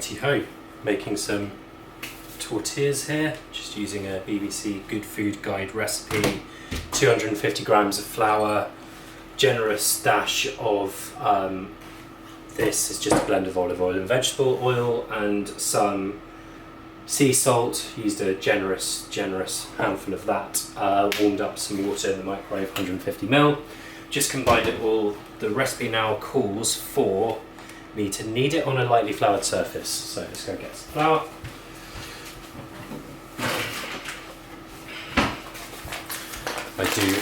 Righty ho, making some tortillas here, just using a BBC Good Food Guide recipe. 250 grams of flour, generous dash of this is just a blend of olive oil and vegetable oil, and some sea salt. Used a generous handful of that. Warmed up some water in the microwave, 150 ml. Just combined it all. The recipe now calls for me to knead it on a lightly floured surface. So let's go get some flour.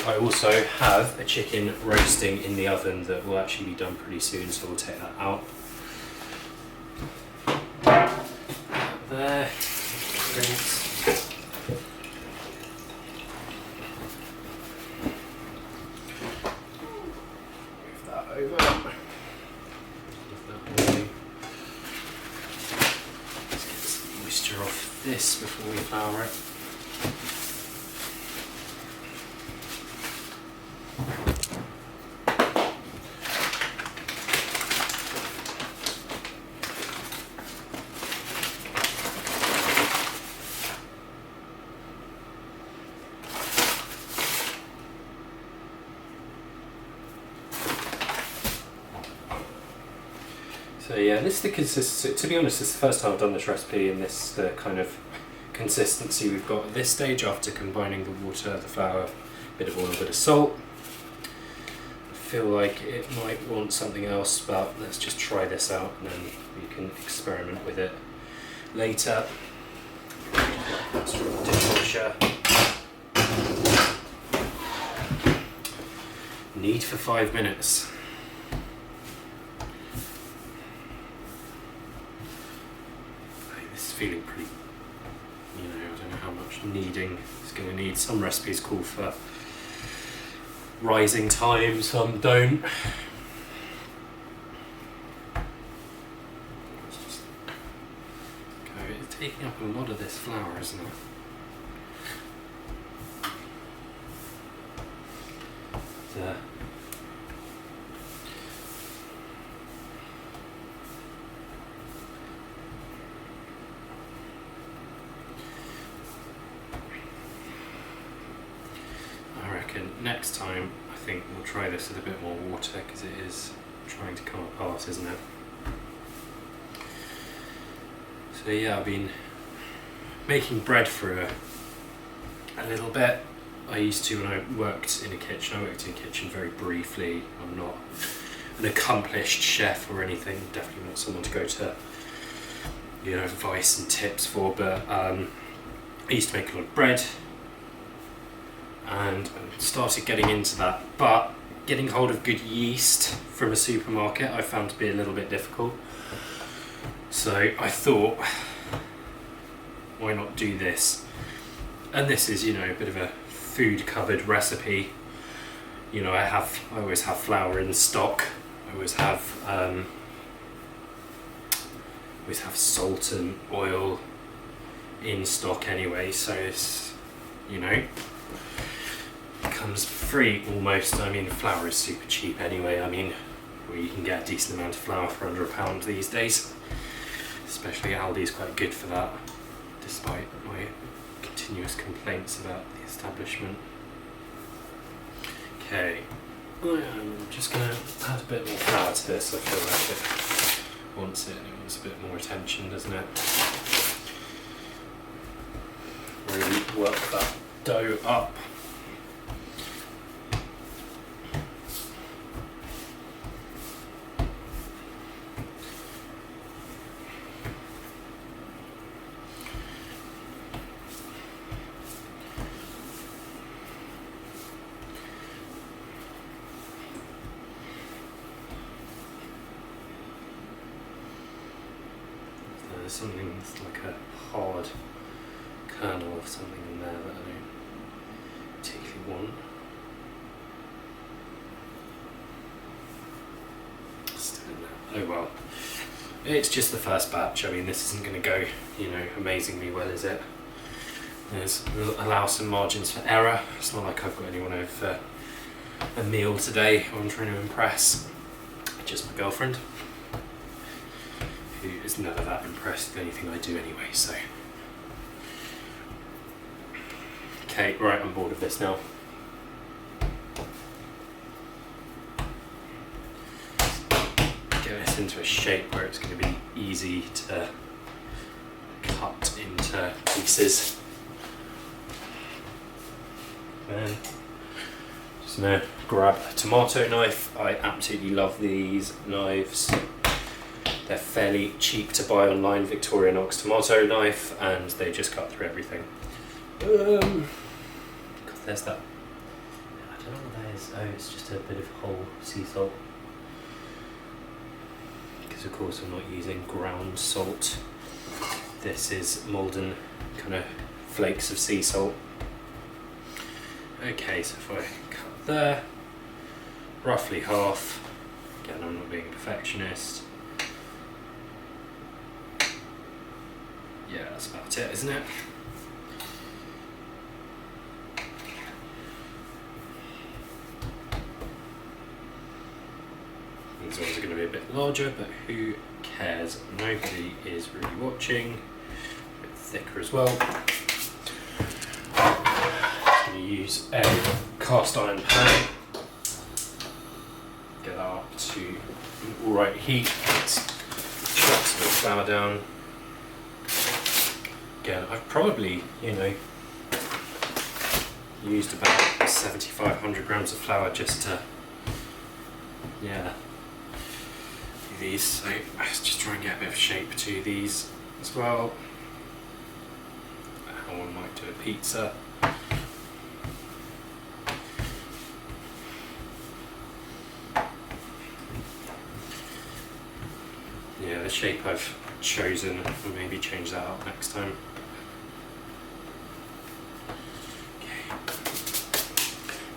I also have a chicken roasting in the oven that will actually be done pretty soon, so we'll take that out. There. Move that over. Let's get some moisture off this before we flour it. So yeah, this is the consistency. To be honest, this is the first time I've done this recipe, and this is the kind of consistency we've got at this stage after combining the water, the flour, a bit of oil, a bit of salt. I feel like it might want something else, but let's just try this out and then we can experiment with it later. That's from the dishwasher. Knead for 5 minutes. Feeling pretty, I don't know how much kneading it's going to need. Some recipes call for rising time, some don't. Let's just go. It's taking up a lot of this flour, isn't it? There. Next time I think we'll try this with a bit more water, because it is trying to come apart, isn't it? So yeah, I've been making bread for a little bit. I used to when I worked in a kitchen. I worked in a kitchen very briefly. I'm not an accomplished chef or anything, definitely not someone to go to advice and tips for, but I used to make a lot of bread and started getting into that, but getting hold of good yeast from a supermarket I found to be a little bit difficult. So I thought, why not do this? And this is, a bit of a food cupboard recipe. I always have flour in stock. I always have salt and oil in stock anyway, so it's, comes free almost. I mean, flour is super cheap anyway. I mean, you can get a decent amount of flour for under £1 these days. Especially Aldi's quite good for that, despite my continuous complaints about the establishment. Okay, I'm just going to add a bit more flour to this. I feel like it wants a bit more attention, doesn't it? Really work that dough up. There's something that's like a hard kernel of something in there that I don't particularly want. Still in there. Oh well. It's just the first batch. I mean, this isn't going to go, amazingly well, is it? We'll allow some margins for error. It's not like I've got anyone over for a meal today who I'm trying to impress. Just my girlfriend, who is never that impressed with anything I do anyway, so. Okay, right, I'm bored of this now. Get this into a shape where it's going to be easy to cut into pieces. Then just now grab a tomato knife. I absolutely love these knives. They're fairly cheap to buy online, Victorinox tomato knife, and they just cut through everything. God, there's that. I don't know what that is. Oh, it's just a bit of whole sea salt. Because of course I'm not using ground salt. This is molten kind of flakes of sea salt. Okay, so if I cut there, roughly half. Again, I'm not being a perfectionist. Yeah, that's about it, isn't it? These ones are going to be a bit larger, but who cares? Nobody is really watching. A bit thicker as well. I'm going to use a cast iron pan. Get that up to an alright heat. Chuck some flour down. Again, I've probably, used about 7,500 grams of flour just to, do these. So let's just try and get a bit of shape to these as well. How one might do a pizza. Yeah, the shape I've chosen, I'll maybe change that up next time.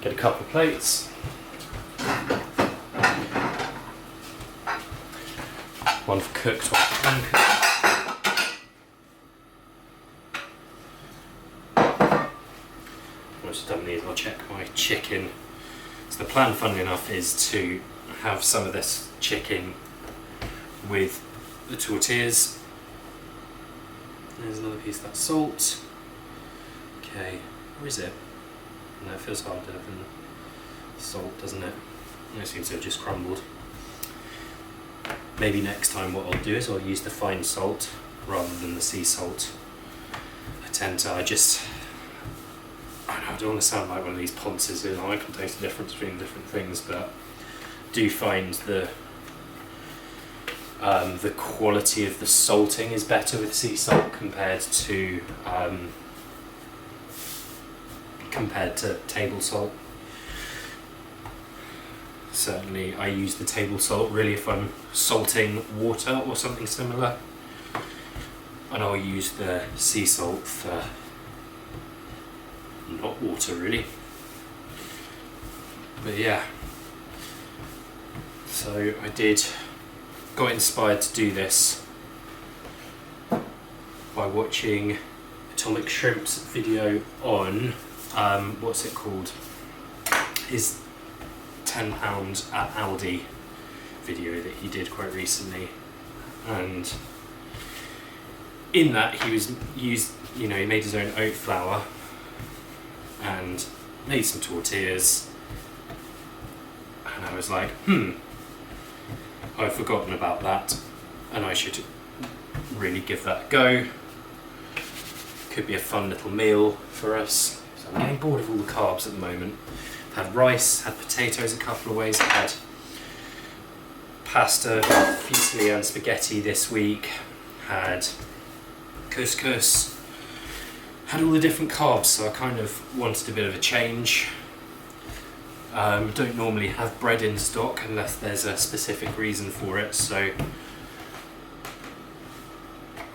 Get a couple of plates. One for cooked, one for uncooked. Once I've done these, I'll check my chicken. So the plan, funnily enough, is to have some of this chicken with the tortillas. There's another piece of that salt. Okay, where is it? No, it feels harder than salt, doesn't it? It seems to have just crumbled. Maybe next time what I'll do is I'll use the fine salt rather than the sea salt. I don't want to sound like one of these ponces, I can taste the difference between different things, but do find the quality of the salting is better with sea salt compared to table salt. Certainly I use the table salt really if I'm salting water or something similar, and I'll use the sea salt for not water really. But yeah, so I got inspired to do this by watching Atomic Shrimp's video on what's it called? His £10 at Aldi video that he did quite recently, and in that he made his own oat flour and made some tortillas, and I was like, I've forgotten about that and I should really give that a go. Could be a fun little meal for us. So I'm getting bored of all the carbs at the moment. I've had rice, had potatoes a couple of ways, I've had pasta, fusilli and spaghetti this week, had couscous, had all the different carbs, so I kind of wanted a bit of a change. Don't normally have bread in stock unless there's a specific reason for it, so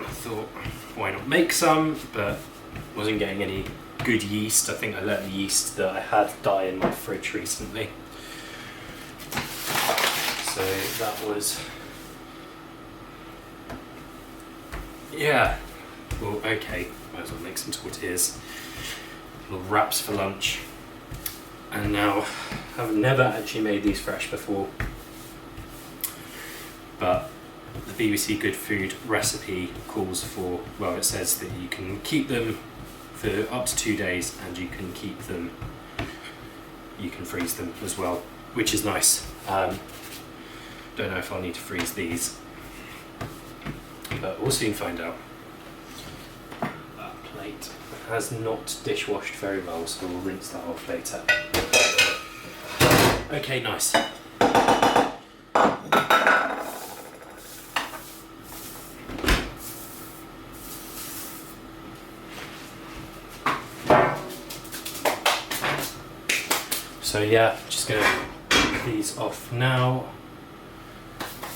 I thought why not make some, but wasn't getting any good yeast. I think I let the yeast that I had die in my fridge recently. So that was, yeah, well okay, might as well make some tortillas, little wraps for lunch. And now, I've never actually made these fresh before, but the BBC Good Food recipe calls for, well, it says that you can keep them for up to 2 days, and you can freeze them as well, which is nice. Don't know if I'll need to freeze these, but we'll soon find out. That plate has not dishwashed very well, so we'll rinse that off later. Okay, nice. So yeah, just gonna take these off now.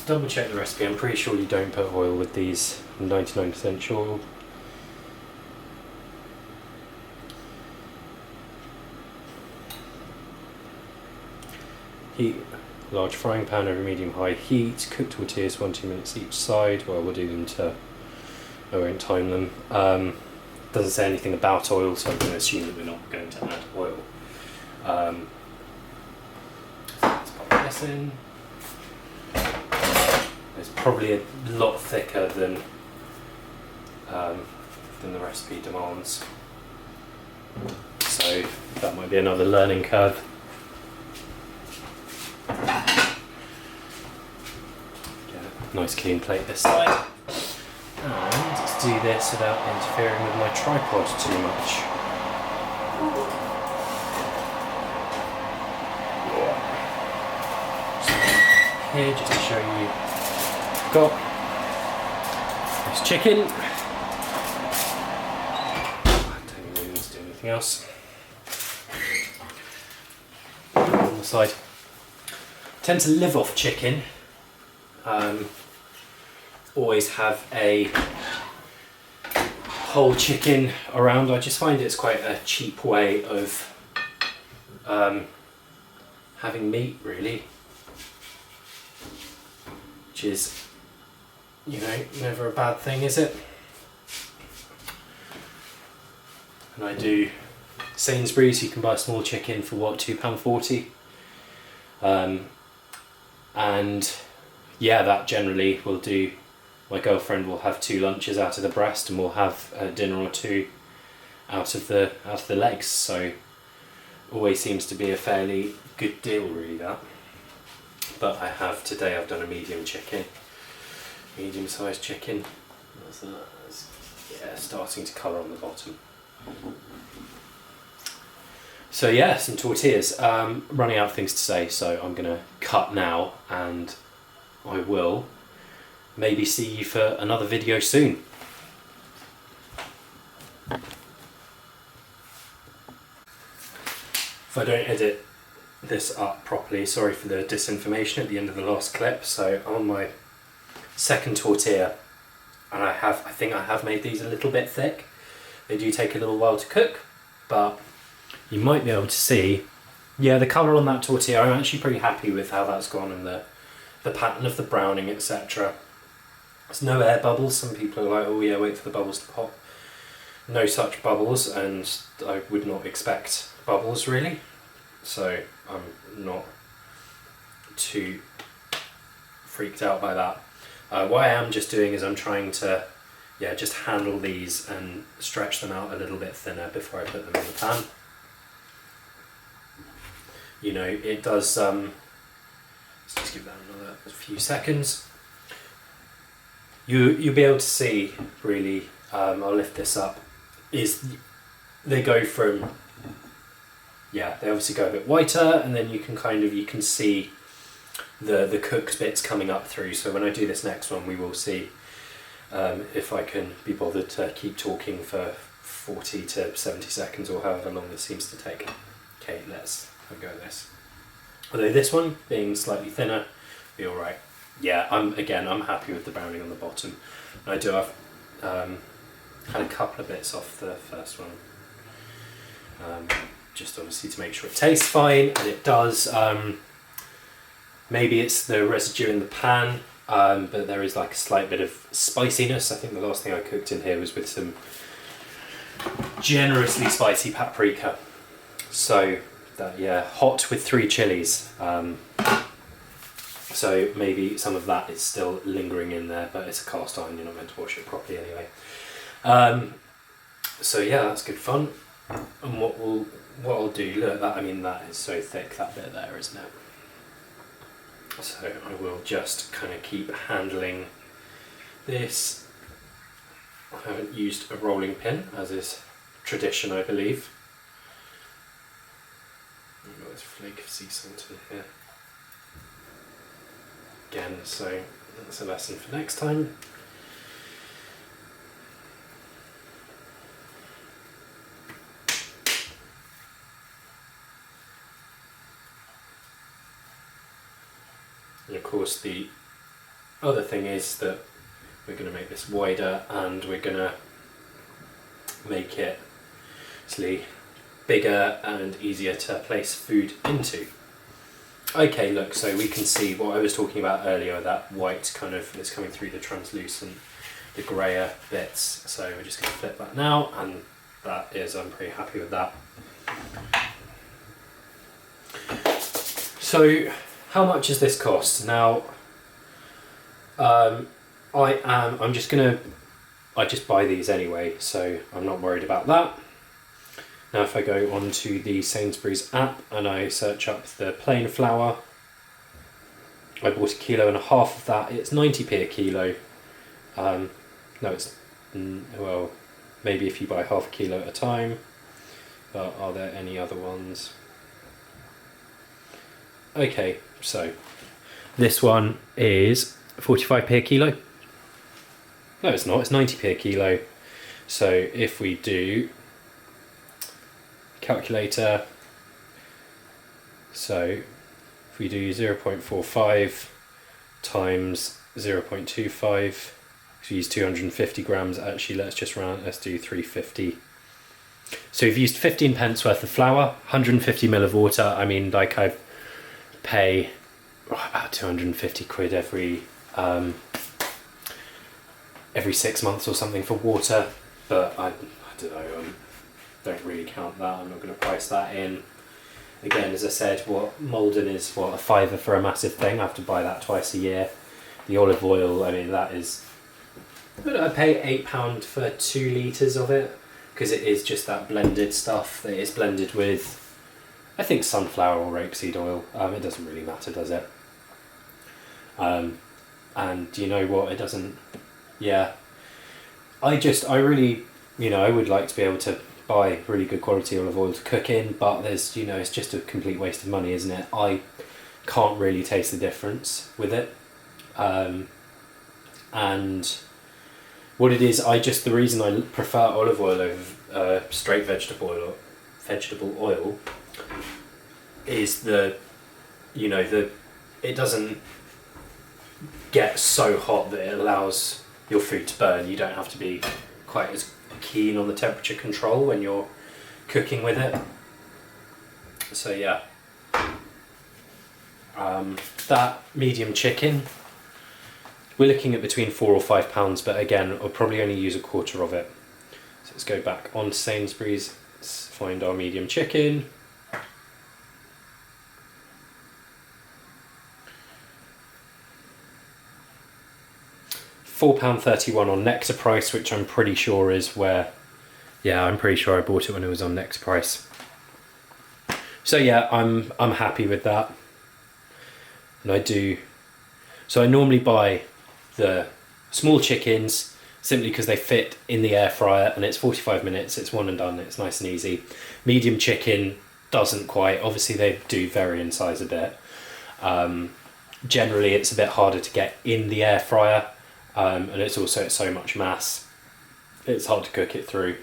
Double check the recipe. I'm pretty sure you don't put oil with these. I'm 99% sure. Heat large frying pan over medium-high heat. Cook tortillas 1-2 minutes each side. Well, we'll do them to. I won't time them. Doesn't say anything about oil, so I'm going to assume that we're not going to add oil. Let's pop this in. It's probably a lot thicker than the recipe demands, so that might be another learning curve. Nice clean plate this side, and let's do this without interfering with my tripod too much. So here, just to show you, got this chicken. I don't really need to do anything else. On the side, tend to live off chicken. Always have a whole chicken around. I just find it's quite a cheap way of having meat, really, which is, you know, never a bad thing, is it? And I do Sainsbury's. You can buy a small chicken for what, £2.40, and yeah, that generally will do. My girlfriend will have 2 lunches out of the breast, and we'll have a dinner or 2 out of the legs. So always seems to be a fairly good deal, really, that. But today I've done a medium sized chicken. What's that? Yeah, starting to colour on the bottom. So yeah, some tortillas. Running out of things to say, so I'm gonna cut now, and I will maybe see you for another video soon. If I don't edit this up properly, sorry for the disinformation at the end of the last clip. So I'm on my second tortilla, and I think I have made these a little bit thick. They do take a little while to cook, but you might be able to see, yeah, the colour on that tortilla. I'm actually pretty happy with how that's gone, and the pattern of the browning, etc. There's no air bubbles. Some people are like, oh yeah, wait for the bubbles to pop. No such bubbles, and I would not expect bubbles, really. So I'm not too freaked out by that. What I am just doing is I'm trying to, yeah, just handle these and stretch them out a little bit thinner before I put them in the pan. You know, it does, let's just give that a few seconds. You'll be able to see, really, I'll lift this up, is they go from, yeah, they obviously go a bit whiter, and then you can see the cooked bits coming up through. So when I do this next one, we will see if I can be bothered to keep talking for 40 to 70 seconds or however long this seems to take. Okay, let's have a go at this. Although this one, being slightly thinner, be alright. Yeah, I'm happy with the browning on the bottom. I do have had a couple of bits off the first one, just obviously to make sure it tastes fine, and it does. Maybe it's the residue in the pan, but there is like a slight bit of spiciness. I think the last thing I cooked in here was with some generously spicy paprika. So that, yeah, hot with 3 chilies. So maybe some of that is still lingering in there, but it's a cast iron, you're not meant to wash it properly anyway. So yeah, that's good fun. And what I'll do, look at that, I mean that is so thick, that bit there, isn't it? So I will just kind of keep handling this. I haven't used a rolling pin, as is tradition, I believe. I've got this flake of sea salt in here. Again, so that's a lesson for next time. And of course the other thing is that we're going to make this wider, and we're going to make it actually bigger and easier to place food into. Okay, look, so we can see what I was talking about earlier, that white kind of is coming through the translucent, the grayer bits. So we're just going to flip that now, and that is, I'm pretty happy with that. So how much does this cost? Now, I just buy these anyway, so I'm not worried about that. Now if I go onto the Sainsbury's app and I search up the plain flour, I bought 1.5 kilos of that. It's 90p a kilo. No, it's, well, maybe if you buy half a kilo at a time, but are there any other ones? Okay, so this one is 45p a kilo. No, it's not, it's 90p a kilo. So if we do calculator, so if we do 0.45 times 0.25, so use 250 grams, actually let's just round, let's do 350. So we've used 15 pence worth of flour, 150 ml of water. I mean, like I pay about 250 quid every 6 months or something for water, but I don't know, don't really count that. I'm not going to price that in. Again, as I said, what Malden is, what, a £5 for a massive thing. I have to buy that twice a year. The olive oil, I mean, that is, I pay £8 for 2 litres of it, because it is just that blended stuff that is blended with, I think, sunflower or rapeseed oil. It doesn't really matter, does it? And you know what, it doesn't, yeah. I really, I would like to be able to buy really good quality olive oil to cook in, but there's, it's just a complete waste of money, isn't it? I can't really taste the difference with it. And what it is, the reason I prefer olive oil over straight vegetable oil is it doesn't get so hot that it allows your food to burn. You don't have to be quite as keen on the temperature control when you're cooking with it. So yeah, that medium chicken, we're looking at between £4 or £5, but again, I'll probably only use a quarter of it. So let's go back on to Sainsbury's, let's find our medium chicken. £4.31 on Nectar price, which I'm pretty sure is where, yeah, I'm pretty sure I bought it when it was on Nectar price. So yeah, I'm happy with that. And I normally buy the small chickens simply because they fit in the air fryer and it's 45 minutes, it's one and done, it's nice and easy. Medium chicken doesn't quite, obviously they do vary in size a bit. Generally it's a bit harder to get in the air fryer. And it's also so much mass, it's hard to cook it through.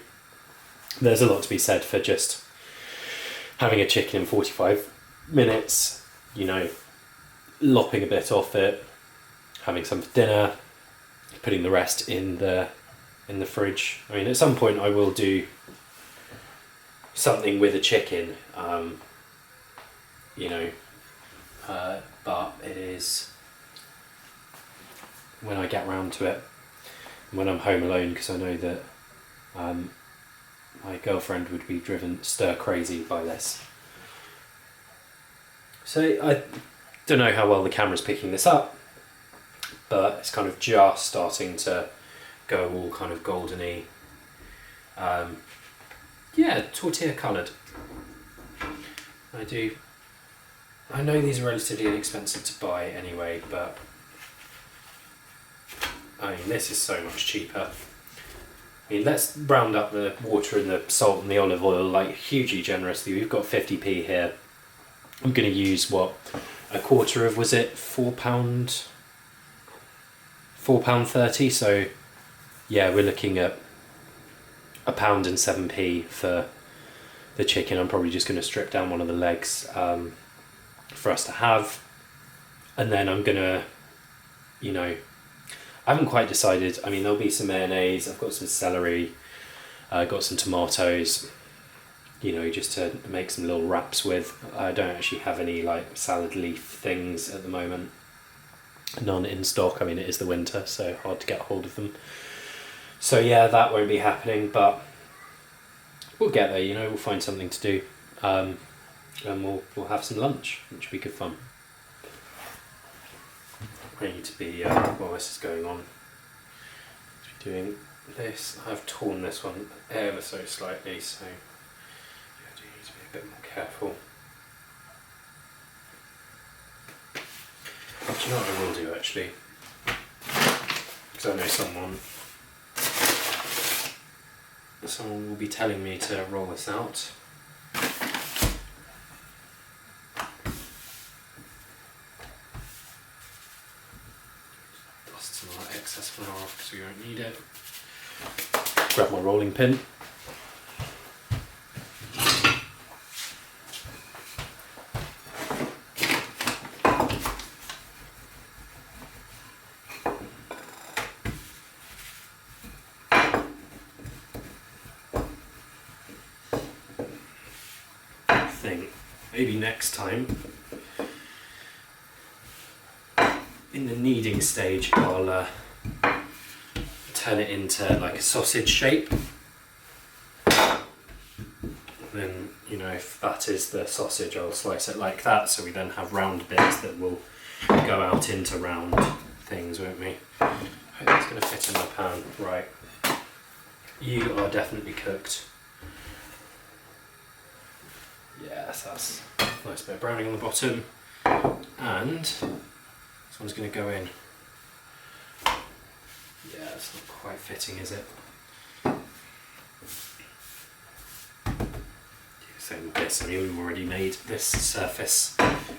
There's a lot to be said for just having a chicken in 45 minutes, lopping a bit off it, having some for dinner, putting the rest in the fridge. I mean, at some point I will do something with a chicken, but it is when I get round to it, when I'm home alone, because I know that my girlfriend would be driven stir crazy by this. So Don't know how well the camera's picking this up, but it's kind of just starting to go all kind of goldeny. Yeah, tortilla coloured. I know these are relatively inexpensive to buy anyway, but I mean, this is so much cheaper. I mean, let's round up the water and the salt and the olive oil like hugely generously. We've got 50p here. I'm going to use what, a quarter of, was it £4? £4.30. So yeah, we're looking at £1.07 for the chicken. I'm probably just going to strip down one of the legs for us to have, and then I'm gonna, I haven't quite decided. I mean, there'll be some mayonnaise, I've got some celery, got some tomatoes, just to make some little wraps with. I don't actually have any like salad leaf things at the moment, none in stock. I mean, it is the winter, so hard to get hold of them. So yeah, that won't be happening, but we'll get there, we'll find something to do. And we'll have some lunch, which will be good fun. I need to be, while this is going on, doing this. I've torn this one ever so slightly, so I do need to be a bit more careful. Do you know what I will do actually? Because I know someone will be telling me to roll this out. Some of that excess flour off because we won't need it. Grab my rolling pin. I think maybe next time, in the kneading stage, I'll turn it into like a sausage shape. Then, if that is the sausage, I'll slice it like that, so we then have round bits that will go out into round things, won't we? I hope that's going to fit in my pan. Right, you are definitely cooked. Yes, that's a nice bit of browning on the bottom, and this one's going to go in. Yeah, it's not quite fitting, is it? Same with this. I mean, we've already made this surface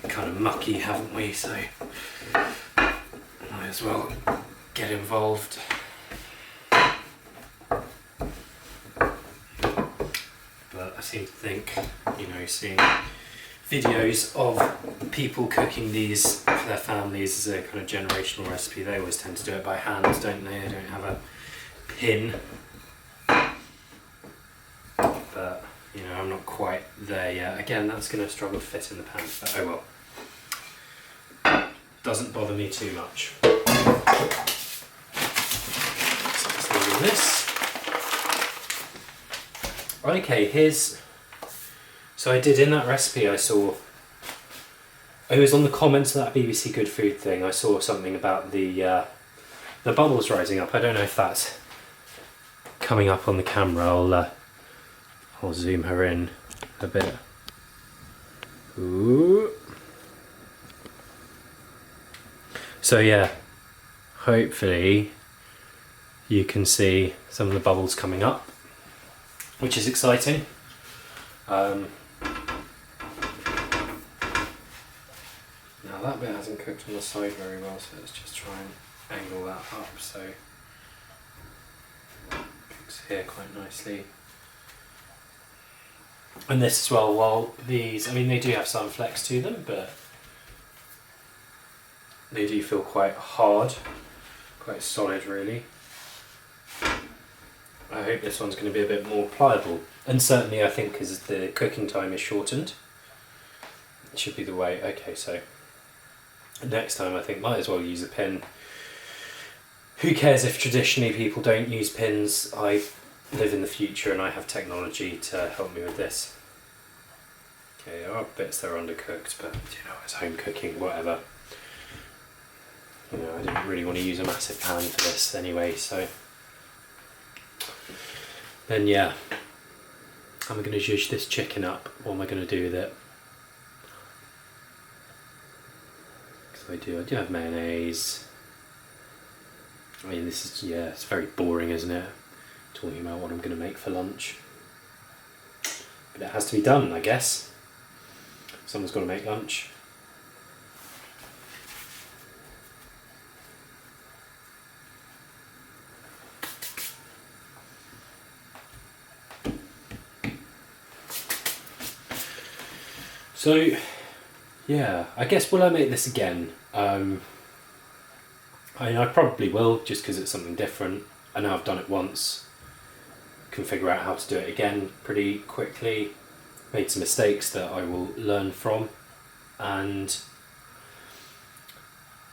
kind of mucky, haven't we? So might as well get involved. But I seem to think, seeing videos of people cooking these for their families is a kind of generational recipe. They always tend to do it by hand, don't they? They don't have a pin. But, I'm not quite there yet. Again, that's going to struggle to fit in the pan, but oh well. Doesn't bother me too much. So let's leave this. Okay, so I did, in that recipe I saw, it was on the comments of that BBC Good Food thing, I saw something about the bubbles rising up. I don't know if that's coming up on the camera. I'll zoom her in a bit. Ooh. So yeah, hopefully you can see some of the bubbles coming up, which is exciting. Now that bit hasn't cooked on the side very well, so let's just try and angle that up so it cooks here quite nicely. And this as well, while these, I mean, they do have some flex to them, but they do feel quite hard, quite solid really. I hope this one's going to be a bit more pliable, and certainly I think as the cooking time is shortened, it should be the way. Okay, so next time I think might as well use a pin. Who cares if traditionally people don't use pins? I live in the future and I have technology to help me with this. Okay, there are bits that are undercooked, but you know, it's home cooking, whatever. You know, I didn't really want to use a massive pan for this anyway, so. Then yeah, am I going to zhuzh this chicken up? What am I going to do with it? Because I do have mayonnaise. I mean, this is, yeah, it's very boring, isn't it? Talking about what I'm going to make for lunch. But it has to be done, I guess. Someone's got to make lunch. So, yeah, I guess will I make this again? I probably will, just because it's something different. I know I've done it once. Can figure out how to do it again pretty quickly. Made some mistakes that I will learn from. And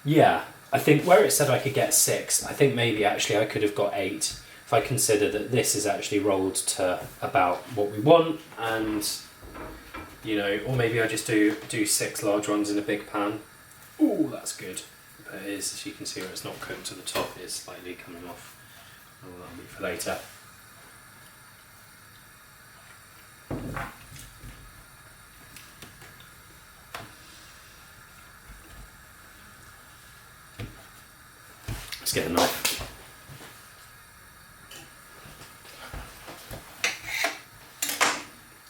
yeah, I think where it said I could get 6, I think maybe actually I could have got 8 if I consider that this is actually rolled to about what we want, and you know, or maybe I just do 6 large ones in a big pan. Ooh, that's good. But it is, as you can see, where it's not cooked to the top, it's slightly coming off. Oh, that'll be for later. Let's get a knife.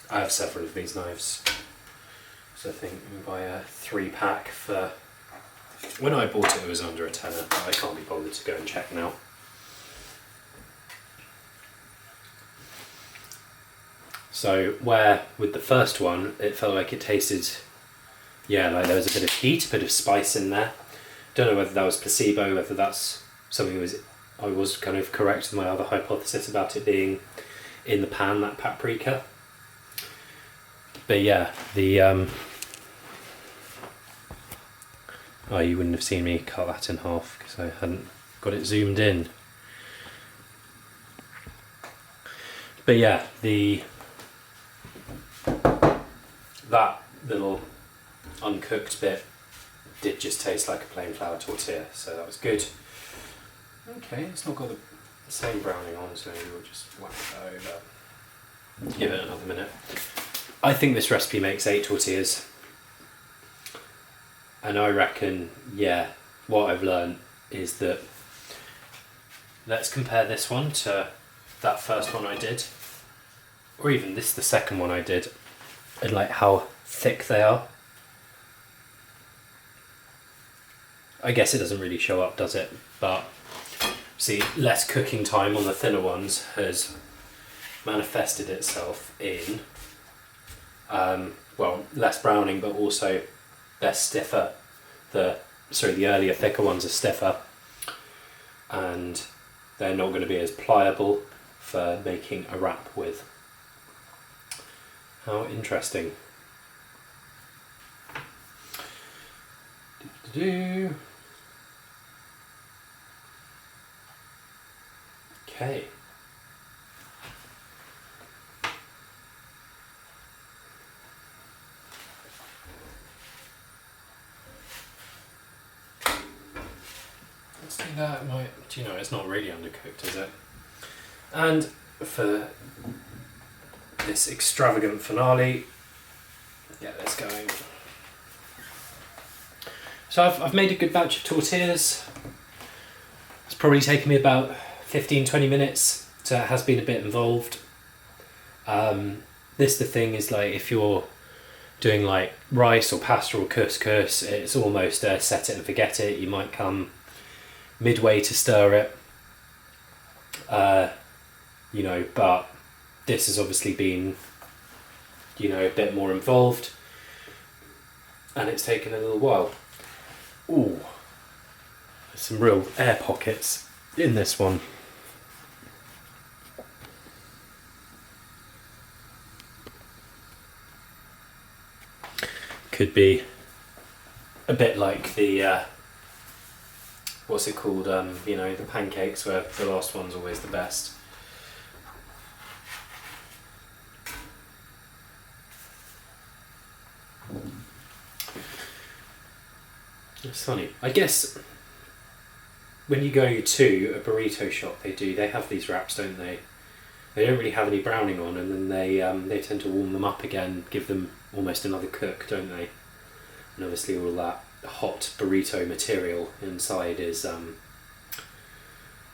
I have several of these knives. So I think we buy a 3-pack for... When I bought it, it was under a tenner, but I can't be bothered to go and check now. So where with the first one, it felt like it tasted, yeah, like there was a bit of heat, a bit of spice in there. Don't know whether that was placebo, whether that's something I was kind of correct with my other hypothesis about it being in the pan, that paprika. But yeah, the oh, you wouldn't have seen me cut that in half because I hadn't got it zoomed in. But yeah, that little uncooked bit did just taste like a plain flour tortilla, so that was good. Okay, it's not got the same browning on, so maybe we'll just whack that over. Give it another minute. I think this recipe makes 8 tortillas. And I reckon, yeah, what I've learned is that let's compare this one to that first one I did, or even this, the second one I did, and like how thick they are. I guess it doesn't really show up, does it? But see, less cooking time on the thinner ones has manifested itself in well, less browning, but also they're stiffer. The earlier thicker ones are stiffer, and they're not going to be as pliable for making a wrap with. How interesting. Okay. Let's do that. Do you know, it's not really undercooked, is it? And for this extravagant finale, get this going. So I've made a good batch of tortillas. It's probably taken me about 15-20 minutes, so it has been a bit involved. The thing is, like, if you're doing like rice or pasta or couscous, it's almost set it and forget it. You might come midway to stir it, you know, but this has obviously been, you know, a bit more involved, and it's taken a little while. Ooh, there's some real air pockets in this one. Could be a bit like the what's it called, you know, the pancakes, where the last one's always the best. It's funny. I guess when you go to a burrito shop, they have these wraps, don't they? They don't really have any browning on, and then they tend to warm them up again, give them almost another cook, don't they? And obviously all that hot burrito material inside is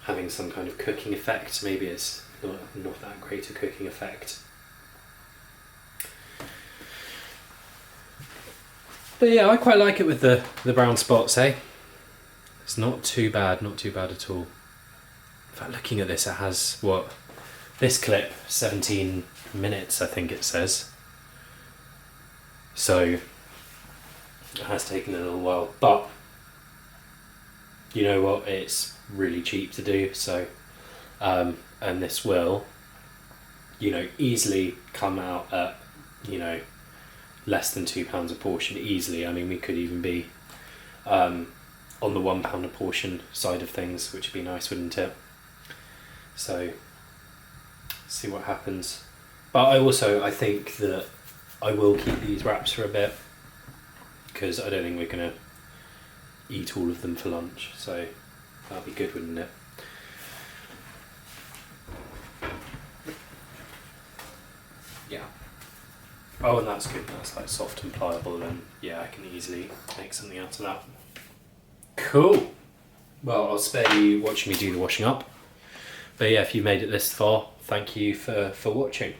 having some kind of cooking effect. Maybe it's not that great a cooking effect. But yeah, I quite like it with the brown spots, eh? It's not too bad at all. In fact, looking at this, it has, this clip, 17 minutes, I think it says. So, it has taken a little while, but you know what, it's really cheap to do, so, and this will, easily come out at, less than £2 a portion, easily. I mean, we could even be on the £1 a portion side of things, which would be nice, wouldn't it? So, see what happens. But I think that I will keep these wraps for a bit, because I don't think we're going to eat all of them for lunch, so that'll be good, wouldn't it? Yeah. Oh, and that's good. That's like soft and pliable, and yeah, I can easily make something out of that. Cool. Well, I'll spare you watching me do the washing up. But yeah, if you made it this far, thank you for watching.